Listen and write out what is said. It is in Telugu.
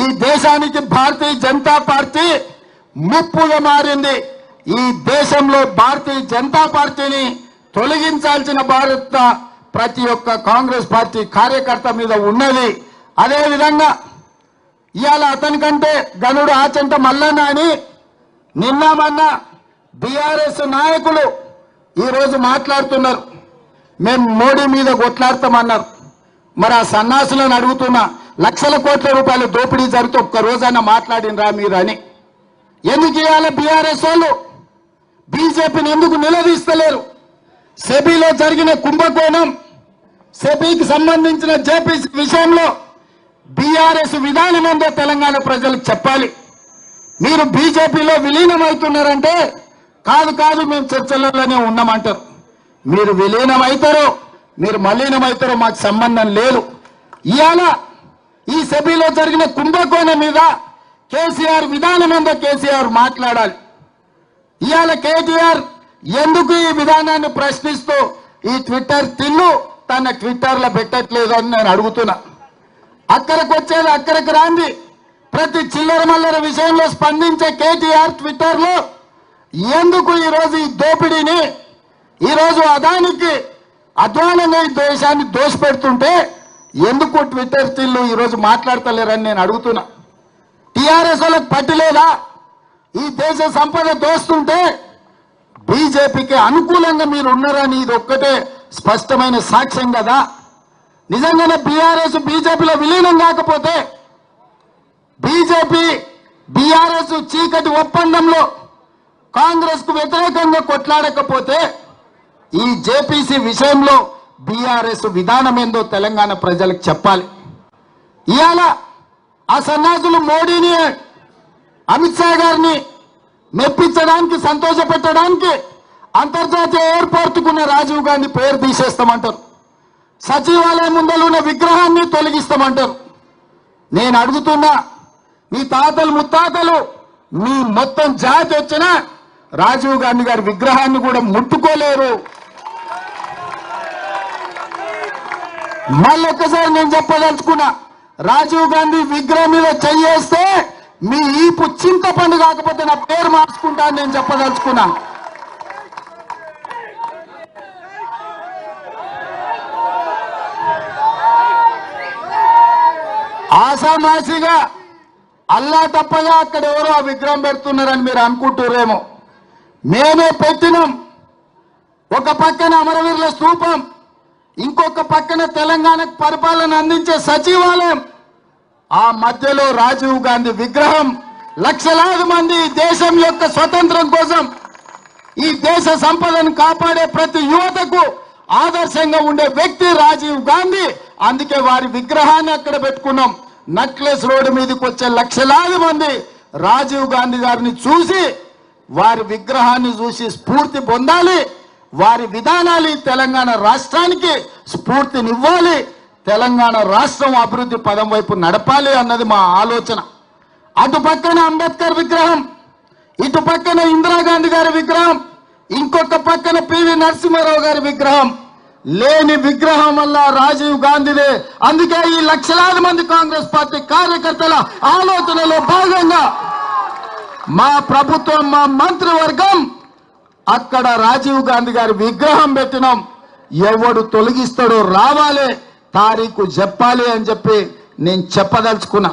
ఈ దేశానికి భారతీయ జనతా పార్టీ ముప్పుగా మారింది. ఈ దేశంలో భారతీయ జనతా పార్టీని తొలగించాల్సిన బాధ్యత ప్రతి ఒక్క కాంగ్రెస్ పార్టీ కార్యకర్త మీద ఉన్నది. అదేవిధంగా ఇవాళ అతనికంటే గనుడు ఆచంట మల్లన్న అని నిన్న మొన్న బీఆర్ఎస్ నాయకులు ఈరోజు మాట్లాడుతున్నారు. మేము మోడీ మీద కొట్లాడతామన్నారు. మరి ఆ సన్నాసులను అడుగుతున్నా, లక్షల కోట్ల రూపాయలు దోపిడీ జరిగితే ఒక్క రోజైనా మాట్లాడినరా మీరు అని. ఎందుకు ఇవాళ బీఆర్ఎస్ వాళ్ళు బీజేపీని ఎందుకు నిలదీస్తలేరు? సెబీలో జరిగిన కుంభకోణం, సెబీకి సంబంధించిన జేపీసీ విషయంలో బీఆర్ఎస్ విధానం ఏందో తెలంగాణ ప్రజలకు చెప్పాలి. మీరు బీజేపీలో విలీనమవుతున్నారంటే కాదు కాదు మేము చర్చలలోనే ఉన్నామంటారు. మీరు విలీనమవుతారో మీరు మలీనమవుతారో మాకు సంబంధం లేదు. ఇవాళ ఈ సెబీలో జరిగిన కుంభకోణం మీద కేసీఆర్ విధానం ఏందో కేసీఆర్ మాట్లాడాలి. ఇవాళ కేటీఆర్ ఎందుకు ఈ విధానాన్ని ప్రశ్నిస్తూ ఈ ట్విట్టర్ తిల్లు తన ట్విట్టర్లో పెట్టట్లేదు అని నేను అడుగుతున్నా. అక్కడికి వచ్చేది అక్కడికి రాంది. ప్రతి చిల్లర మల్లర విషయంలో స్పందించే కేటీఆర్ ట్విట్టర్లో ఎందుకు ఈరోజు ఈ దోపిడీని, ఈరోజు అదానికి అధ్వానంగా ఈ దేశాన్ని దోషపెడుతుంటే ఎందుకు ట్విట్టర్ తిల్లు ఈరోజు మాట్లాడతలేరని నేను అడుగుతున్నా. టీఆర్ఎస్ వాళ్ళకి పట్టిలేదా? ఈ దేశ సంపద దోస్తుంటే బీజేపీకి అనుకూలంగా మీరు ఉన్నారని ఇది ఒక్కటే స్పష్టమైన సాక్ష్యం కదా. నిజంగానే బీఆర్ఎస్ బీజేపీలో విలీనం కాకపోతే, బీజేపీ బీఆర్ఎస్ చీకటి ఒప్పందంలో కాంగ్రెస్ కు వ్యతిరేకంగా కొట్లాడకపోతే ఈ జేపీసీ విషయంలో బీఆర్ఎస్ విధానం ఏందో తెలంగాణ ప్రజలకు చెప్పాలి. ఇవాళ ఆ సన్నాసులు మోడీని, అమిత్ షా గారిని మెప్పించడానికి, సంతోషపెట్టడానికి అంతర్జాతీయ ఎయిర్పోర్టుకున్న రాజీవ్ గాంధీ పేరు తీసేస్తామంటారు. సచివాలయం ముందర ఉన్న విగ్రహాన్ని తొలగిస్తామంటారు. నేను అడుగుతున్నా, మీ తాతలు ముత్తాతలు మీ మొత్తం జాతి వచ్చినా రాజీవ్ గాంధీ గారి విగ్రహాన్ని కూడా ముట్టుకోలేరు. మళ్ళొక్కసారి నేను చెప్పదలుచుకున్నా, రాజీవ్ గాంధీ విగ్రహం మీద చెయ్యేస్తే మీ ఈపు చింతపండు కాకపోతే నా పేరు మార్చుకుంటా అని నేను చెప్పదలుచుకున్నాను. ఆసామాసిగా అల్లా తప్పగా అక్కడ ఎవరో ఆ విగ్రహం పెడుతున్నారని మీరు అనుకుంటున్నారేమో. మేమే పెట్టినాం. ఒక పక్కన అమరవీరుల స్తూపం, ఇంకొక పక్కన తెలంగాణకు పరిపాలన అందించే సచివాలయం, ఆ మధ్యలో రాజీవ్ గాంధీ విగ్రహం. లక్షలాది మంది దేశం యొక్క స్వతంత్రం కోసం, ఈ దేశ సంపదను కాపాడే ప్రతి యువతకు ఆదర్శంగా ఉండే వ్యక్తి రాజీవ్ గాంధీ. అందుకే వారి విగ్రహాన్ని అక్కడ పెట్టుకున్నాం. నక్లెస్ రోడ్డు మీదకి వచ్చే లక్షలాది మంది రాజీవ్ గాంధీ గారిని చూసి, వారి విగ్రహాన్ని చూసి స్ఫూర్తి పొందాలి. వారి విధానాలు తెలంగాణ రాష్ట్రానికి స్ఫూర్తినివ్వాలి. తెలంగాణ రాష్ట్రం అభివృద్ధి పదం వైపు నడపాలి అన్నది మా ఆలోచన. అటు పక్కన అంబేద్కర్ విగ్రహం, ఇటు పక్కన ఇందిరాగాంధీ గారి విగ్రహం, ఇంకొక పక్కన పివి నరసింహారావు గారి విగ్రహం. లేని విగ్రహం వల్ల రాజీవ్ గాంధీదే. అందుకే ఈ లక్షలాది మంది కాంగ్రెస్ పార్టీ కార్యకర్తల ఆలోచనలో భాగంగా మా ప్రభుత్వం, మా మంత్రివర్గం అక్కడ రాజీవ్ గాంధీ గారి విగ్రహం పెట్టినాం. ఎవడు తొలగిస్తాడో రావాలి, తారీఖు చెప్పాలి అని చెప్పి నేను చెప్పదలుచుకున్నా.